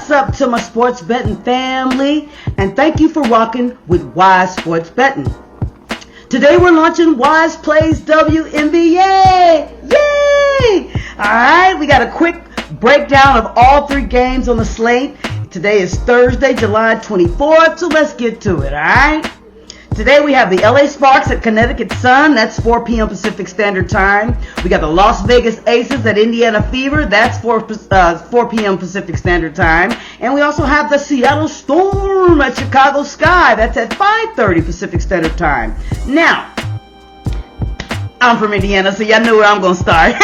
What's up to my sports betting family? And thank you for rocking with Wize Sports Betting. Today we're launching Wize Plays WNBA. Yay! Alright, we got a quick breakdown of all three games on the slate. Today is Thursday, July 24th, so let's get to it, alright? Today we have the LA Sparks at Connecticut Sun. That's 4 p.m. Pacific Standard Time. We got the Las Vegas Aces at Indiana Fever. That's 4 p.m. Pacific Standard Time. And we also have the Seattle Storm at Chicago Sky. That's at 5:30 Pacific Standard Time. Now, I'm from Indiana, so y'all know where I'm going to start.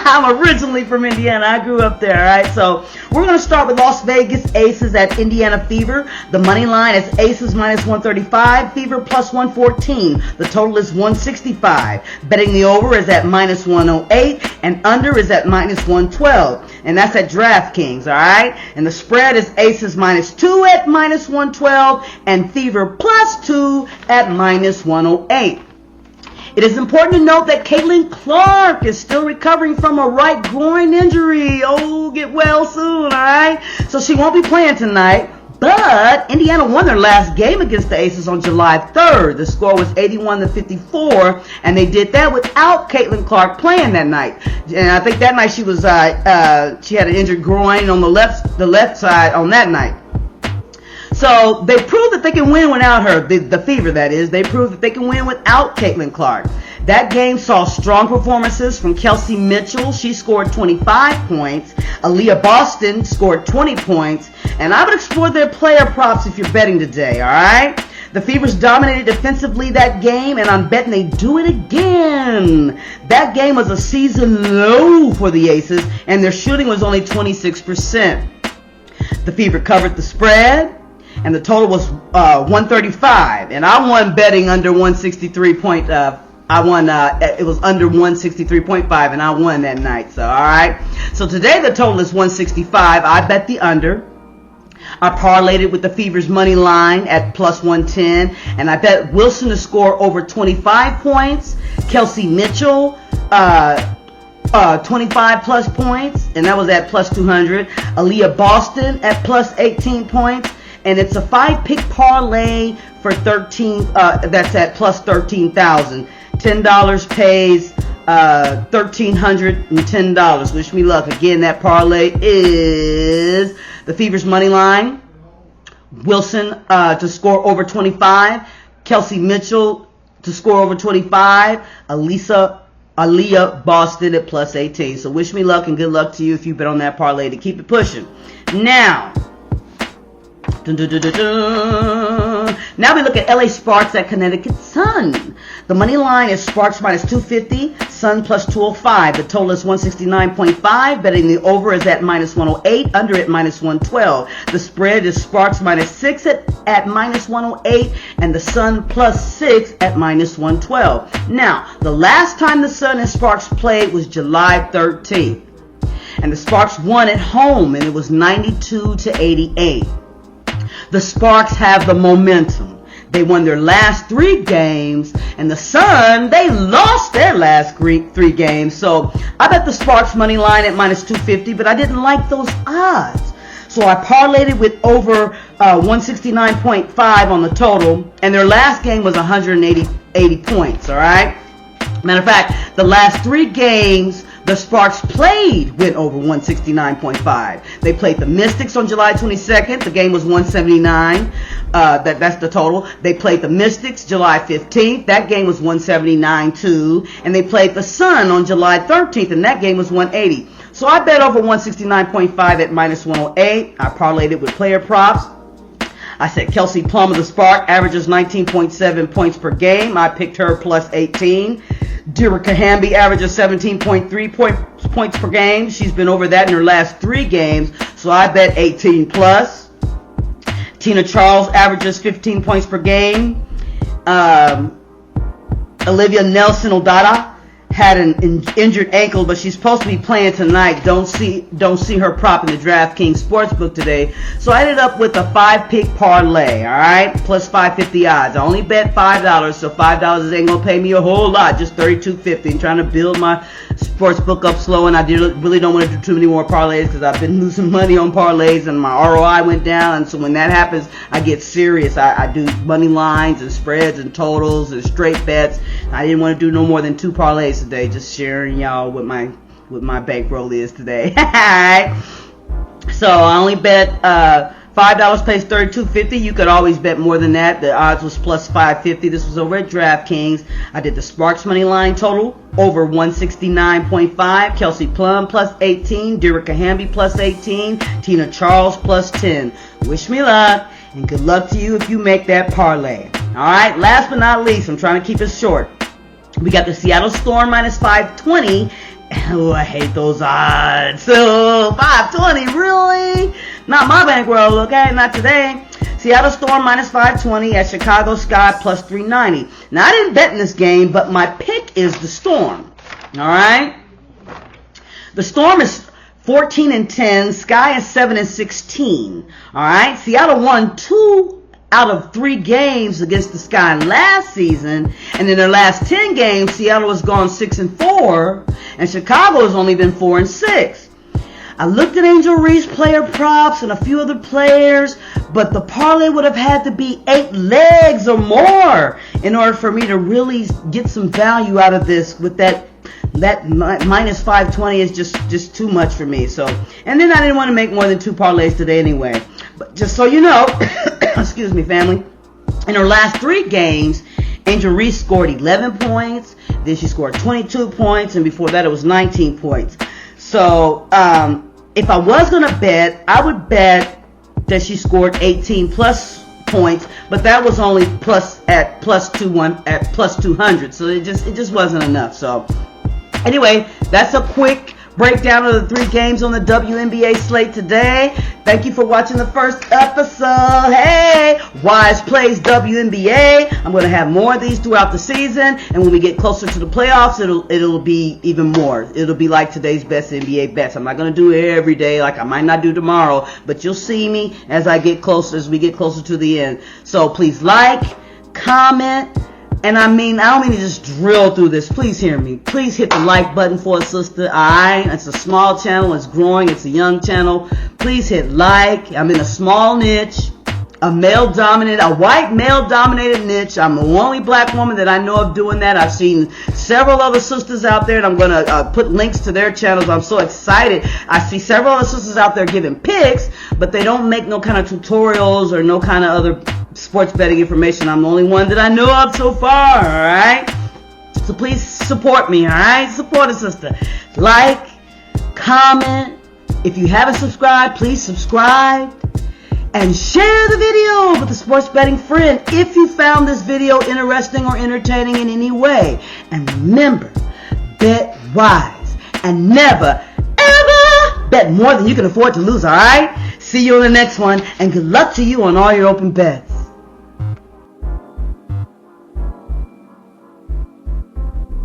I'm originally from Indiana. I grew up there, all right? So we're going to start with Las Vegas Aces at Indiana Fever. The money line is Aces minus 135, Fever plus 114. The total is 165. Betting the over is at minus 108, and under is at minus 112. And that's at DraftKings, all right? And the spread is Aces minus 2 at minus 112, and Fever plus 2 at minus 108. It is important to note that Caitlin Clark is still recovering from a right groin injury. Oh, get well soon, all right? So she won't be playing tonight. But Indiana won their last game against the Aces on July 3rd. The score was 81-54, and they did that without Caitlin Clark playing that night. And I think that night she was she had an injured groin on the left side on that night. So they proved that they can win without her, the Fever that is. They proved that they can win without Caitlin Clark. That game saw strong performances from Kelsey Mitchell. She scored 25 points. Aaliyah Boston scored 20 points. And I would explore their player props if you're betting today, all right? The Fevers dominated defensively that game, and I'm betting they do it again. That game was a season low for the Aces, and their shooting was only 26%. The Fever covered the spread, and the total was 135, and I won betting under 163 it was under 163.5, and I won that night. So, all right. So today the total is 165. I bet the under. I parlayed it with the Fever's money line at plus 110, and I bet Wilson to score over 25 points. Kelsey Mitchell, 25 plus points, and that was at plus 200. Aaliyah Boston at plus 18 points. And it's a 5-pick parlay for 13. That's at plus 13,000. $10 pays $1,310. Wish me luck. Again, that parlay is the Fever's money line. Wilson to score over 25. Kelsey Mitchell to score over 25. Aaliyah Boston at plus 18. So wish me luck and good luck to you if you bet on that parlay to keep it pushing. Now. Now we look at LA Sparks at Connecticut Sun. The money line is Sparks minus 250, Sun plus 205. The total is 169.5. Betting the over is at minus 108, under at minus 112. The spread is Sparks minus 6 at minus 108, and the Sun plus 6 at minus 112. Now, the last time the Sun and Sparks played was July 13th. And the Sparks won at home, and it was 92-88. The Sparks have the momentum. They won their last 3 games, and the Sun, they lost their last 3 games. So I bet the Sparks money line at minus 250, but I didn't like those odds. So I parlayed it with over 169.5 on the total, and their last game was 180 points, all right? Matter of fact, the last 3 games the Sparks played went over 169.5. They played the Mystics on July 22nd. The game was 179. That's the total. They played the Mystics July 15th. That game was 179 too. And they played the Sun on July 13th, and that game was 180. So I bet over 169.5 at minus 108. I parlayed it with player props. I said Kelsey Plum of the Spark averages 19.7 points per game. I picked her plus 18. Derica Hamby averages 17.3 points per game. She's been over that in her last 3 games, so I bet 18 plus. Tina Charles averages 15 points per game. Olivia Nelson-Odada had an injured ankle, but she's supposed to be playing tonight. Don't see her prop in the DraftKings Sportsbook today. So I ended up with a 5-pick parlay, all right, plus 550 odds. I only bet $5, so $5 ain't gonna pay me a whole lot, just $32.50. I'm trying to build my sportsbook up slow, and I really don't want to do too many more parlays because I've been losing money on parlays and my ROI went down. And so when that happens, I get serious. I do money lines and spreads and totals and straight bets. I didn't want to do no more than 2 parlays today. Just sharing y'all what my bankroll is today. So I only bet $5 pays $32.50. You could always bet more than that. The odds was plus 550. This was over at DraftKings. I did the Sportz money line total over 169.5. Kelsey Plum plus 18. Derica Hamby plus 18. Tina Charles plus 10. Wish me luck and good luck to you if you make that parlay. All right. Last but not least, I'm trying to keep it short. We got the Seattle Storm minus 520. Oh, I hate those odds. So 520, really? Not my bankroll, okay? Not today. Seattle Storm minus 520 at Chicago Sky plus 390. Now, I didn't bet in this game, but my pick is the Storm. All right? The Storm is 14-10. Sky is 7-16. All right? Seattle won 2 out of 3 games against the Sky last season, and in their last 10 games, Seattle has gone 6-4, and Chicago has only been 4-6. I looked at Angel Reese player props and a few other players, but the parlay would have had to be 8 legs or more in order for me to really get some value out of this. With that minus 520 is just too much for me. So, and then I didn't want to make more than 2 parlays today anyway. But just so you know, excuse me, family, in her last 3 games, Angel Reese scored 11 points. Then she scored 22 points, and before that it was 19 points. So, if I was going to bet, I would bet that she scored 18 plus points, but that was only plus 200. So it just wasn't enough. So anyway, that's a quick breakdown of the 3 games on the WNBA slate today. Thank you for watching the first episode. Hey, Wize Plays WNBA. I'm going to have more of these throughout the season, and when we get closer to the playoffs, it'll be even more. It'll be like today's best NBA bets. I'm not going to do it every day, like I might not do tomorrow, but you'll see me as we get closer to the end. So please like, comment. And I don't mean to just drill through this. Please hear me. Please hit the like button for a sister. Alright? It's a small channel. It's growing. It's a young channel. Please hit like. I'm in a small niche. A white male-dominated niche. I'm the only black woman that I know of doing that. I've seen several other sisters out there, and I'm going to put links to their channels. I'm so excited. I see several other sisters out there giving picks, but they don't make no kind of tutorials or no kind of other sports betting information. I'm the only one that I know of so far, all right? So please support me, all right? Support a sister. Like, comment. If you haven't subscribed, please subscribe. And share the video with a sports betting friend if you found this video interesting or entertaining in any way. And remember, bet wise and never, ever bet more than you can afford to lose, all right? See you on the next one, and good luck to you on all your open bets.